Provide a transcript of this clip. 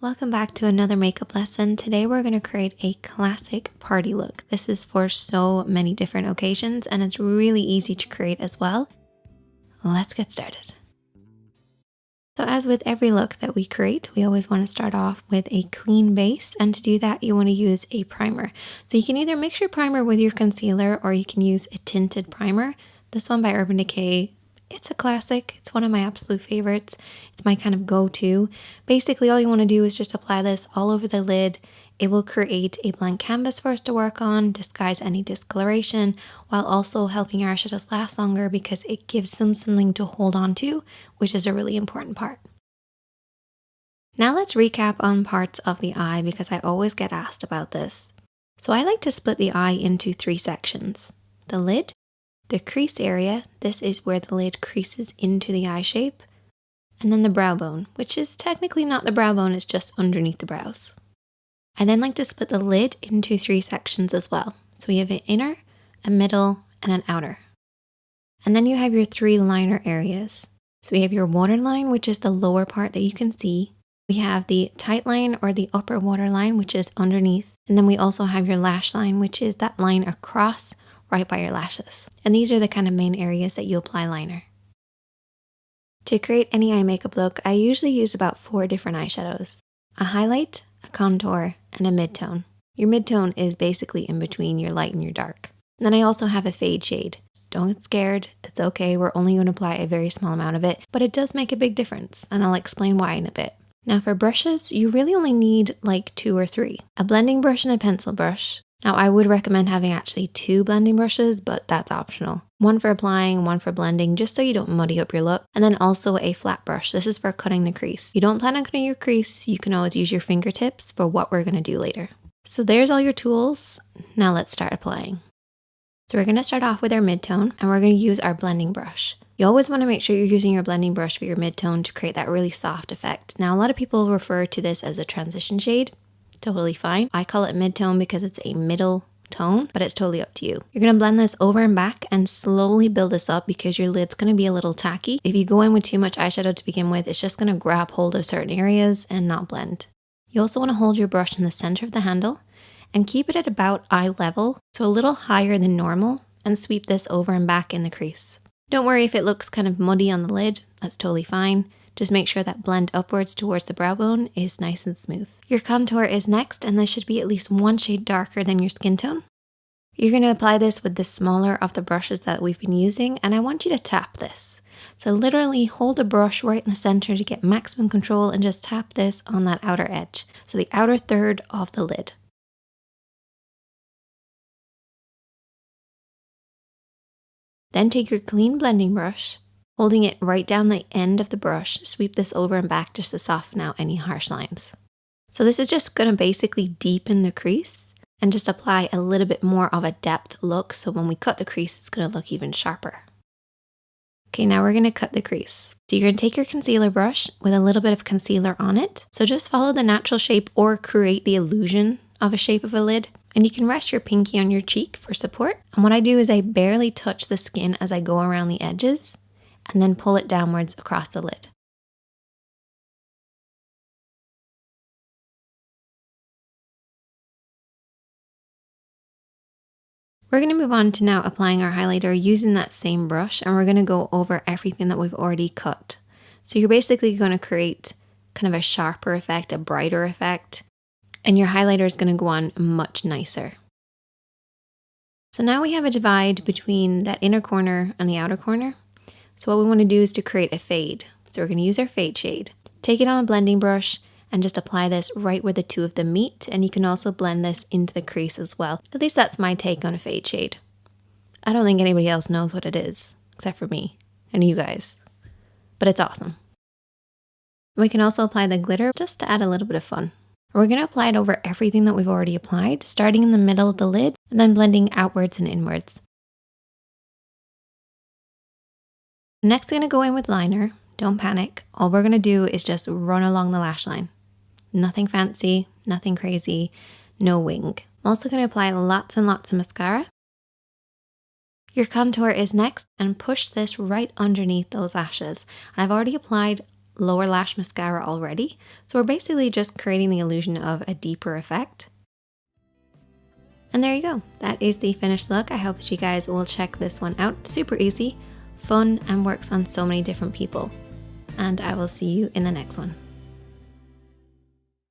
Welcome back to another makeup lesson. Today we're going to create a classic party look. This is for so many different occasions and it's really easy to create as well. Let's get started. So as with every look that we create, we always want to start off with a clean base, and to do that you want to use a primer. So you can either mix your primer with your concealer or you can use a tinted primer. This one by Urban Decay, it's a classic. It's one of my absolute favorites. It's my kind of go-to. Basically, all you want to do is just apply this all over the lid. It will create a blank canvas for us to work on, disguise any discoloration, while also helping our eyeshadows last longer because it gives them something to hold on to, which is a really important part. Now let's recap on parts of the eye because I always get asked about this. So I like to split the eye into 3 sections. The lid, the crease area, this is where the lid creases into the eye shape, and then the brow bone, which is technically not the brow bone, it's just underneath the brows. I then like to split the lid into 3 sections as well. So we have an inner, a middle, and an outer. And then you have your 3 liner areas. So we have your waterline, which is the lower part that you can see. We have the tight line or the upper waterline, which is underneath. And then we also have your lash line, which is that line across right by your lashes. And these are the kind of main areas that you apply liner. To create any eye makeup look, I usually use about 4 different eyeshadows. A highlight, a contour, and a mid-tone. Your mid-tone is basically in between your light and your dark. And then I also have a fade shade. Don't get scared, it's okay, we're only going to apply a very small amount of it, but it does make a big difference, and I'll explain why in a bit. Now for brushes, you really only need like 2 or 3. A blending brush and a pencil brush. Now I would recommend having actually 2 blending brushes, but that's optional. One for applying, one for blending, just so you don't muddy up your look. And then also a flat brush. This is for cutting the crease. You don't plan on cutting your crease, you can always use your fingertips for what we're going to do later. So there's all your tools. Now let's start applying. So we're going to start off with our mid-tone and we're going to use our blending brush. You always want to make sure you're using your blending brush for your mid-tone to create that really soft effect. Now a lot of people refer to this as a transition shade. Totally fine. I call it mid-tone because it's a middle tone, but it's totally up to you. You're going to blend this over and back and slowly build this up because your lid's going to be a little tacky. If you go in with too much eyeshadow to begin with, it's just going to grab hold of certain areas and not blend. You also want to hold your brush in the center of the handle and keep it at about eye level, so a little higher than normal, and sweep this over and back in the crease. Don't worry if it looks kind of muddy on the lid, that's totally fine. Just make sure that blend upwards towards the brow bone is nice and smooth. Your contour is next, and this should be at least 1 shade darker than your skin tone. You're going to apply this with the smaller of the brushes that we've been using, and I want you to tap this. So literally hold the brush right in the center to get maximum control and just tap this on that outer edge. So the outer third of the lid. Then take your clean blending brush, holding it right down the end of the brush, sweep this over and back just to soften out any harsh lines. So this is just going to basically deepen the crease and just apply a little bit more of a depth look, so when we cut the crease it's going to look even sharper. Okay, now we're going to cut the crease. So you're going to take your concealer brush with a little bit of concealer on it. So just follow the natural shape or create the illusion of a shape of a lid. And you can rest your pinky on your cheek for support. And what I do is I barely touch the skin as I go around the edges and then pull it downwards across the lid. We're going to move on to now applying our highlighter using that same brush, and we're going to go over everything that we've already cut. So you're basically going to create kind of a sharper effect, a brighter effect, and your highlighter is going to go on much nicer. So now we have a divide between that inner corner and the outer corner. So what we want to do is to create a fade. So we're going to use our fade shade. Take it on a blending brush and just apply this right where the 2 of them meet, and you can also blend this into the crease as well. At least that's my take on a fade shade. I don't think anybody else knows what it is, except for me and you guys, but it's awesome. We can also apply the glitter just to add a little bit of fun. We're going to apply it over everything that we've already applied, starting in the middle of the lid and then blending outwards and inwards. Next, I'm going to go in with liner. Don't panic. All we're going to do is just run along the lash line. Nothing fancy, nothing crazy, no wing. I'm also going to apply lots and lots of mascara. Your contour is next, and push this right underneath those lashes. And I've already applied lower lash mascara already. So we're basically just creating the illusion of a deeper effect. And there you go. That is the finished look. I hope that you guys will check this one out. Super easy, fun, and works on so many different people. And I will see you in the next one.